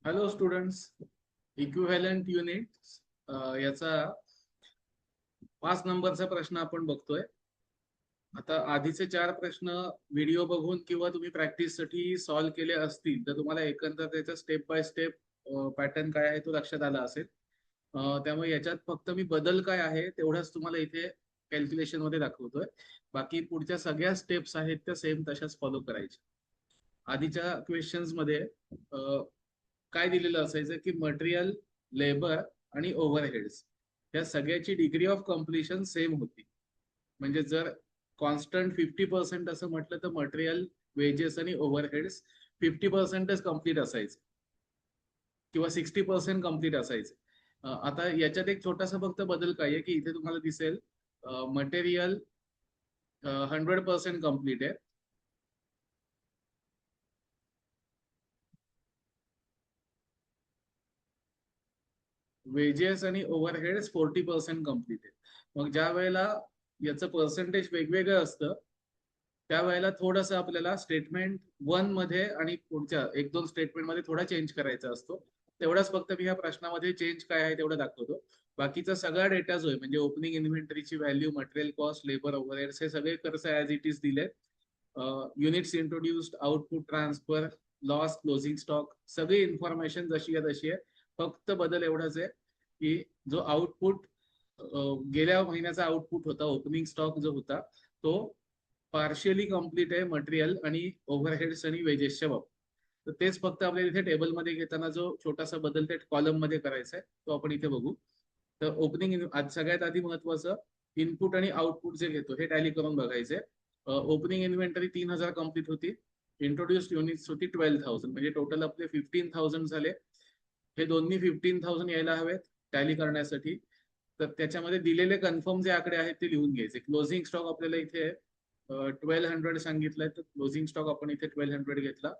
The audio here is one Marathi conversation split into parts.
हॅलो स्टुडंट्स, इक्विव्हॅलंट युनिट याचा 5 नंबरचा प्रश्न आपण बघतोय. आता आधीचे 4 प्रश्न व्हिडिओ बघून किंवा तुम्ही प्रॅक्टिससाठी सॉल्व्ह केले असतील तर तुम्हाला एकंदर त्याचा स्टेप बाय स्टेप पॅटर्न काय आहे तो लक्षात आला असेल. त्यामुळे याच्यात फक्त मी बदल काय आहे तेवढाच तुम्हाला इथे कॅल्क्युलेशन मध्ये दाखवतोय. बाकी पुढच्या सगळ्या स्टेप्स आहेत त्या सेम तशाच फॉलो करायच्या. आधीच्या क्वेश्चन्स मध्ये काय दिलेलं असायचं की मटेरियल, लेबर आणि ओव्हरहेड्स या सगळ्याची डिग्री ऑफ कम्प्लिशन सेम होती. म्हणजे जर कॉन्स्टंट 50% असं म्हटलं तर मटेरियल, वेजेस आणि ओव्हरहेड्स 50%च कम्प्लीट असायचे किंवा 60% कम्प्लीट असायचे. आता याच्यात एक छोटासा फक्त बदल काय आहे की इथे तुम्हाला दिसेल मटेरियल 100% कम्प्लीट आहे, वेजेस आणि ओव्हरहेड्स 40% कम्प्लीट आहे. मग ज्या वेळेला याचं पर्सेंटेज वेगवेगळं असतं त्यावेळेला थोडंसं आपल्याला स्टेटमेंट 1 मध्ये आणि पुढच्या 1-2 स्टेटमेंट मध्ये थोडा चेंज करायचा असतो. तेवढाच फक्त मी या प्रश्नामध्ये चेंज काय आहे तेवढं दाखवतो. बाकीचा सगळा डेटा जो आहे म्हणजे ओपनिंग इन्व्हेंटरीची value, material cost, labour, overheads हे सगळे खर्च ऍज इट इज दिले. Units introduced, output transfer, loss, closing stock सगळी इन्फॉर्मेशन जशी आहे तशी आहे. फक्त बदल एवढाच आहे की जो आउटपुट गेल्या महिन्याचा आउटपुट होता, ओपनिंग स्टॉक जो होता तो पार्शियली कम्प्लीट आहे मटेरियल आणि ओव्हरहेड्स आणि वेजेसच्या बाबतीत. तर तेच फक्त आपल्याला इथे टेबलमध्ये घेताना जो छोटासा बदल त्या कॉलम मध्ये करायचा आहे तो आपण इथे बघू. तर ओपनिंग सगळ्यात आधी महत्वाचं इनपुट आणि आउटपुट जे घेतो हे टॅली करून बघायचंय. ओपनिंग इन्व्हेंटरी 3,000 कम्प्लीट होती, इंट्रोड्युस्ड युनिट्स होती 12,000, म्हणजे टोटल आपले 15,000 झाले. हे दोन्ही 15,000 यायला हवेत टॅली करण्यासाठी. तर त्याच्यामध्ये दिलेले कन्फर्म जे आकडे आहेत ते लिहून घ्यायचे. क्लोजिंग स्टॉक आपल्याला इथे 1200 सांगितलंय तर क्लोजिंग स्टॉक आपण इथे 1200 घेतला.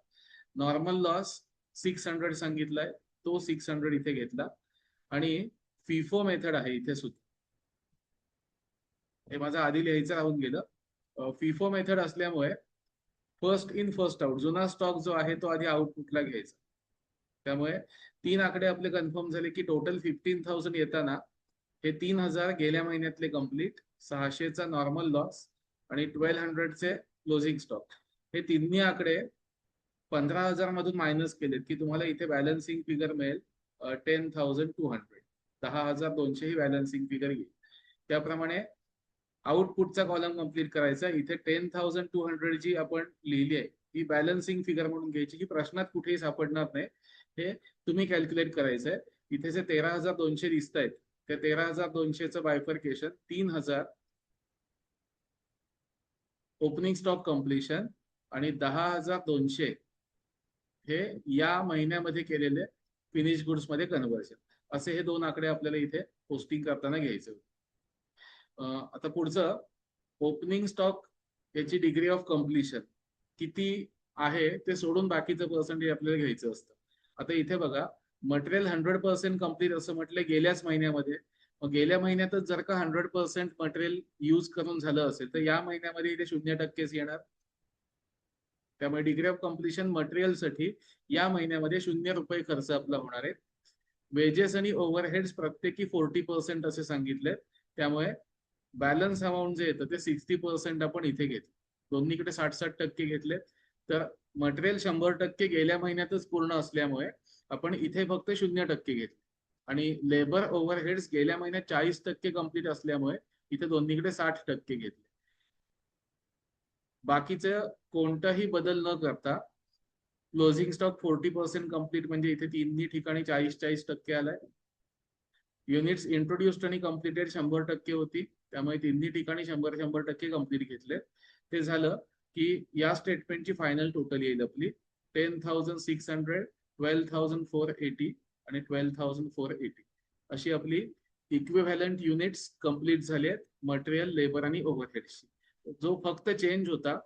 नॉर्मल लॉस 600 सांगितलाय तो 600 इथे घेतला. आणि फिफो मेथड आहे इथे सुद्धा, हे माझं आधी लिहायचं राहून गेलं. फिफो मेथड असल्यामुळे फर्स्ट इन फर्स्ट आउट जुना स्टॉक जो आहे तो आधी आउटपुटला घ्यायचा. त्यामुळे 3 आकडे आपले कन्फर्म झाले की टोटल 15,000 येताना हे 3,000 गेल्या महिन्यातले कम्प्लीट, 600चा नॉर्मल लॉस आणि 1200चे क्लोजिंग स्टॉक, हे तिन्ही आकडे 15,000 मधून मायनस केलेत की तुम्हाला इथे बॅलन्सिंग फिगर मिळेल 10,200. 10,200 ही बॅलन्सिंग फिगर येईल. त्याप्रमाणे आउटपुटचा कॉलम कम्प्लीट करायचा. इथे 10,200 जी आपण लिहिली आहे ही बॅलन्सिंग फिगर म्हणून घ्यायची, ही प्रश्नात कुठेही सापडणार नाही. हे तुम्ही कॅल्क्युलेट करायचंय. इथे जे 13,200 दिसत आहेत त्या 13,200चं बायफर्केशन 3,000 ओपनिंग स्टॉक कम्प्लिशन आणि 10,200 हे या महिन्यामध्ये केलेले फिनिश गुड्स मध्ये कन्व्हर्जन, असे हे 2 आकडे आपल्याला इथे पोस्टिंग करताना घ्यायचे. आता पुढचं ओपनिंग स्टॉक याची डिग्री ऑफ कम्प्लिशन किती आहे ते सोडून बाकीचं पर्सेंटेज आपल्याला घ्यायचं असतं. आता इथे बघा, मटेरियल 100% कम्प्लीट असं म्हटलं गेल्याच महिन्यामध्ये. मग गेल्या महिन्यातच जर का 100% मटेरियल यूज करून झालं असेल तर या महिन्यामध्ये इथे 0%च येणार. त्यामुळे डिग्री ऑफ कम्प्लिशन मटेरियलसाठी या महिन्यामध्ये 0 रुपये खर्च आपला होणार आहे. वेजेस आणि ओव्हरहेड्स प्रत्येकी 40% असे सांगितले. त्यामुळे बॅलन्स अमाऊंट जे येतं ते 60% आपण इथे घेतलं. दोन्हीकडे 60-60% घेतले. तर मटेरियल 100% गेल्या महिन्यातच पूर्ण असल्यामुळे आपण इथे फक्त 0% घेतले. आणि लेबर ओव्हरहेड्स गेल्या महिन्यात 40% कम्प्लीट असल्यामुळे इथे दोन्हीकडे 60% घेतले. बाकीचे कोणताही बदल न करता क्लोजिंग स्टॉक 40% कम्प्लीट, म्हणजे इथे तिन्ही ठिकाणी 40-40% आलाय. युनिट्स इंट्रोड्युस्ड आणि कम्प्लिटेड 100% होती, त्यामुळे तिन्ही ठिकाणी 100-100% कम्प्लीट घेतले. ते झालं की या स्टेटमेंटची फायनल टोटल येईल आपली 10,600, 12,480 आणि 12,480 अशी आपली इक्विव्हॅलंट युनिट्स कम्प्लीट झाले आहेत मटेरियल, लेबर आणि ओव्हरहेड्सची. जो फक्त चेंज होता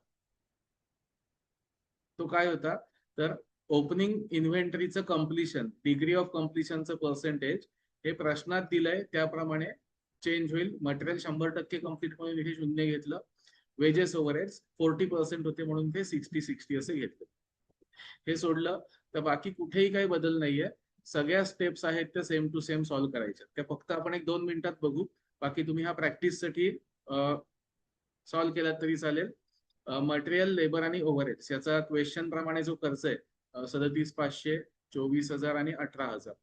तो काय होता तर ओपनिंग इन्व्हेंटरीचं कम्प्लिशन, डिग्री ऑफ कम्प्लिशनचं पर्सेंटेज हे प्रश्नात दिलंय त्याप्रमाणे चेंज होईल. मटेरियल 100% कम्प्लीट म्हणून इथे 0 घेतलं. वेजेस ओव्हरहेड्स 40% होते म्हणून ते 60-60 असे घेतले. हे सोडलं तर बाकी कुठेही काही बदल नाहीये. सगळ्या स्टेप्स आहेत त्या सेम टू सेम सॉल्व्ह करायच्या. त्या फक्त आपण 1-2 मिनिटात बघू. बाकी तुम्ही हा प्रॅक्टिससाठी सॉल्व्ह केला तरी चालेल. मटेरियल, लेबर आणि ओव्हरहेड्स याचा क्वेश्चन प्रमाणे जो खर्च आहे 37,500, 24,000 आणि 18,000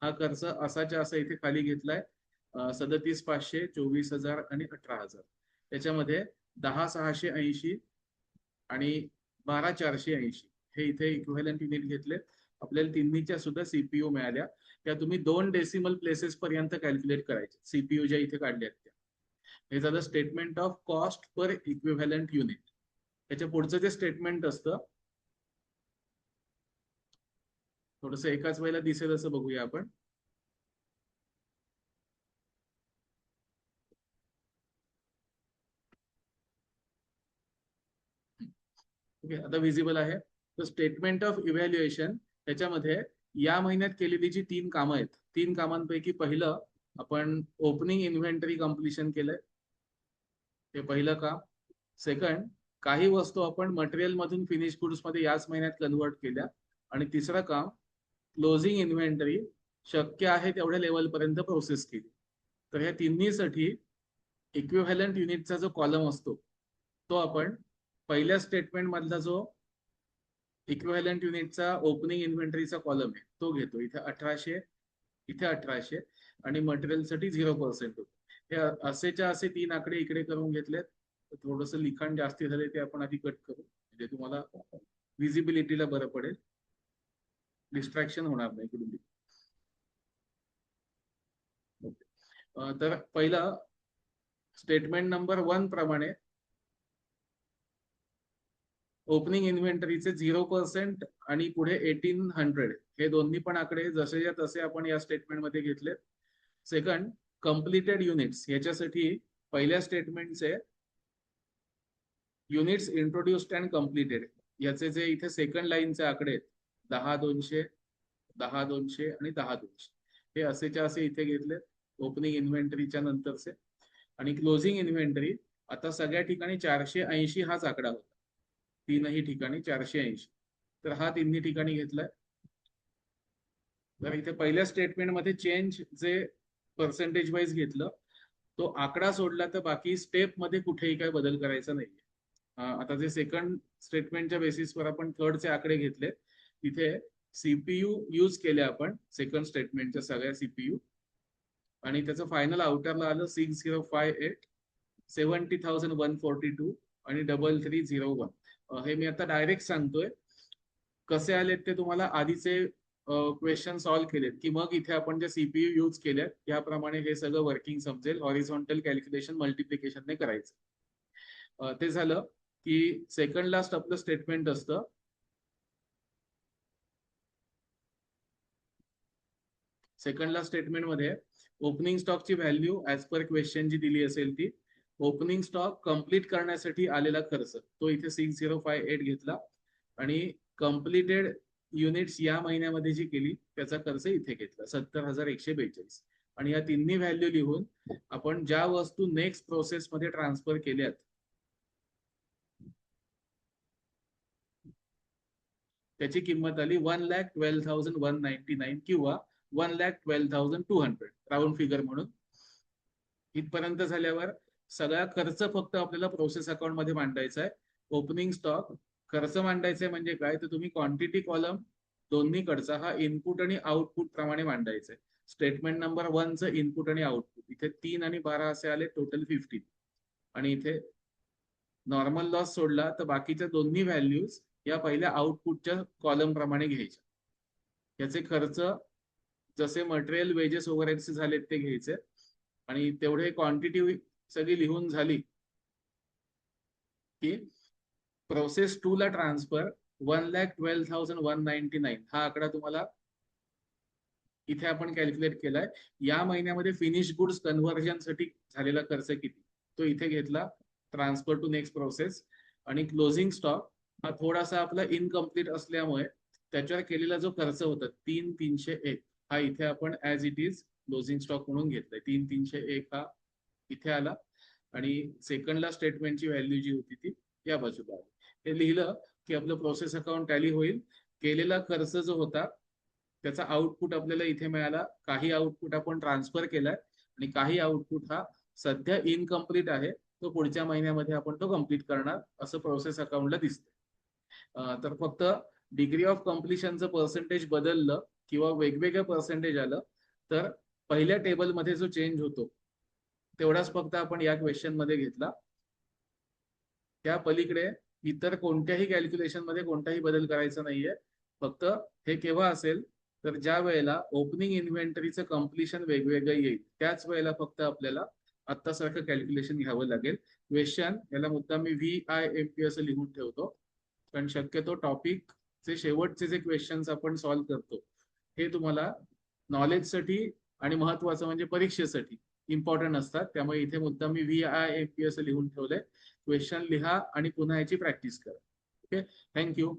हा खर्च असाच्या असा इथे खाली घेतलाय. 37,500, 24,000 आणि 18,000 त्याच्यामध्ये 10,680 आणि 12,480 हे इथे इक्विव्हॅलंट युनिट घेतले. आपल्याला तिन्हीच्या सुद्धा सीपीयू मिळाल्या. त्या तुम्ही 2 डेसिमल प्लेसेस पर्यंत कॅल्क्युलेट करायचे. सीपीयू ज्या इथे काढल्या त्या. हे झालं statement of cost per equivalent unit. त्याच्या पुढचं जे स्टेटमेंट असतं थोडस एकाच वेळेला दिसेल असं बघूया आपण. ओके, आता विजिबल आहे. तर स्टेटमेंट ऑफ इव्हॅल्युएशन त्याच्यामध्ये या महिन्यात केलेली जी 3 कामं आहेत, 3 कामांपैकी पहिलं आपण ओपनिंग इन्व्हेंटरी कम्प्लिशन केलंय. हे पहिलं काम. सेकंड, काही वस्तू आपण मटेरियल मधून फिनिश गुड्स मध्ये याच महिन्यात कन्वर्ट केल्या. आणि तिसरं काम, क्लोजिंग इन्व्हेंटरी शक्य आहे तेवढ्या लेवल पर्यंत प्रोसेस केली. तर ह्या तिन्हीसाठी इक्विव्हॅलंट युनिटचा जो कॉलम असतो तो आपण पहिल्या स्टेटमेंट मधला जो इक्विव्हॅलंट युनिटचा ओपनिंग इन्व्हेंटरीचा कॉलम आहे तो घेतो. इथे 1800, इथे 1800 आणि मटेरियलसाठी 0% होतो. हे असेच्या असे 3 आकडे इकडे करून घेतलेत. थोडस लिखाण जास्ती झाले ते आपण आधी कट करू म्हणजे तुम्हाला विजिबिलिटीला बरं पडेल, डिस्ट्रॅक्शन होणार नाही कुठून. तर पहिला स्टेटमेंट नंबर 1 प्रमाणे ओपनिंग इन्व्हेंटरीचे 0% आणि पुढे 1800 हे दोन्ही पण आकडे जसेच्या तसे आपण या स्टेटमेंट मध्ये घेतले. सेकंड, कम्प्लिटेड युनिट्स याच्यासाठी पहिल्या स्टेटमेंटचे युनिट्स इंट्रोड्युस्ड अँड कम्प्लिटेड याचे जे इथे सेकंड लाईनचे आकडे आहेत 10,200, 10,200 आणि 10,200 हे असेच्या असे इथे घेतले ओपनिंग इन्व्हेंटरीच्या नंतरचे. आणि क्लोजिंग इन्व्हेंटरी आता सगळ्या ठिकाणी 480 हाच आकडा होता. 3ही ठिकाणी 480. तर हा 3ही ठिकाणी घेतलाय. तर इथे पहिल्या स्टेटमेंटमध्ये चेंज जे पर्सेंटेज वाईज घेतलं तो आकडा सोडला तर बाकी स्टेप मध्ये कुठेही काय बदल करायचा नाहीये. आता जे सेकंड स्टेटमेंटच्या बेसिसवर आपण थर्डचे आकडे घेतले तिथे सीपीयू यूज केले आपण सेकंड स्टेटमेंटच्या सगळ्या सीपीयू आणि त्याचं फायनल आउटरला आलं 6058, 70,142 आणि 3301. हे मी आता डायरेक्ट सांगतोय. कसे आलेत ते तुम्हाला आधीचे क्वेश्चन सॉल्व्ह केलेत की मग इथे आपण जे सीपीयू यूज केले त्याप्रमाणे हे सगळं वर्किंग समजेल. हॉरिझॉन्टल कॅल्क्युलेशन मल्टिप्लिकेशनने करायचं. ते झालं की सेकंड लास्ट आपलं स्टेटमेंट असतं. सेकंड लास्ट स्टेटमेंट मध्ये ओपनिंग स्टॉकची व्हॅल्यू ऍज पर क्वेश्चन जी दिली असेल ती, ओपनिंग स्टॉक कम्प्लीट करण्यासाठी आलेला खर्च तो इथे 6058 घेतला आणि कम्प्लिटेड युनिट्स या महिन्यामध्ये जी केली त्याचा खर्च इथे घेतला 70,142. आणि या तिन्ही व्हॅल्यू लिहून आपण ज्या वस्तू नेक्स्ट प्रोसेस मध्ये ट्रान्सफर केल्यात त्याची किंमत आली 1,12,199 किंवा 1,12,200 राऊंड फिगर म्हणून. इथपर्यंत झाल्यावर सगळा खर्च फक्त आपल्याला प्रोसेस अकाउंट मध्ये मांडायचा आहे. ओपनिंग स्टॉक खर्च मांडायचा म्हणजे काय तर तुम्ही क्वांटिटी कॉलम दोन्हीकडचा हा इनपुट आणि आउटपुट प्रमाणे मांडायचा आहे. स्टेटमेंट नंबर 1चं इनपुट आणि आउटपुट इथे 3 आणि 12 असे आले, टोटल 15. आणि इथे नॉर्मल लॉस सोडला तर बाकीच्या दोन्ही व्हॅल्यूज या पहिल्या आउटपुटच्या कॉलम प्रमाणे घ्यायच्या. याचे खर्च जसे मटेरियल, वेजेस, ओव्हरहेड्स झालेत ते घ्यायचे. आणि तेवढे क्वांटिटी सगळी लिहून झाली की प्रोसेस 2 ला ट्रान्सफर 1,12,199 हा आकडा तुम्हाला इथे आपण कॅल्क्युलेट केलाय. या महिन्यामध्ये फिनिश गुड्स कन्व्हर्जन साठी झालेला खर्च किती तो इथे घेतला ट्रान्सफर टू नेक्स्ट प्रोसेस. आणि क्लोजिंग स्टॉक हा थोडासा आपला इनकम्प्लीट असल्यामुळे त्याच्यावर केलेला जो खर्च होता 3,301 हा इथे आपण as it is closing stock म्हणून घेतलाय. 3,301 हा इथे आला आणि सेकंडला स्टेटमेंटची व्हॅल्यू जी होती ती या बाजूला आली. हे लिहिलं की आपलं प्रोसेस अकाउंट टॅली होईल. केलेला खर्च जो होता त्याचा आउटपुट आपल्याला इथे मिळाला. काही आउटपुट आपण ट्रान्सफर केलाय आणि काही आउटपुट हा सध्या इनकम्प्लीट आहे, तो पुढच्या महिन्यामध्ये आपण तो कम्प्लीट करणार असं प्रोसेस अकाउंटला दिसतं. तर फक्त डिग्री ऑफ कम्प्लिशनचं पर्सेंटेज बदललं किंवा वेगवेगळं पर्सेंटेज आलं तर पहिल्या टेबलमध्ये जो चेंज होतो तेवढाच फक्त आपण या क्वेश्चन मध्ये घेतला. त्या पलीकडे इतर कोणत्याही कॅल्क्युलेशन मध्ये कोणताही बदल करायचा नाहीये. फक्त हे केव्हा असेल तर ज्या वेळेला ओपनिंग इन्व्हेंटरीचं कम्प्लिशन वेगवेगळं येईल त्याच वेळेला फक्त आपल्याला आत्तासारखं कॅल्क्युलेशन घ्यावं लागेल. क्वेश्चन याला मुद्दा मी VIMP असं लिहून ठेवतो, कारण शक्यतो टॉपिकचे शेवटचे जे क्वेश्चन्स आपण सॉल्व्ह करतो हे तुम्हाला नॉलेजसाठी आणि महत्वाचं म्हणजे परीक्षेसाठी इम्पॉर्टंट असतात. त्यामुळे इथे मुद्दा मी VIMP असं लिहून ठेवलंय. क्वेश्चन लिहा आणि पुन्हा याची प्रॅक्टिस करा. Okay, thank you.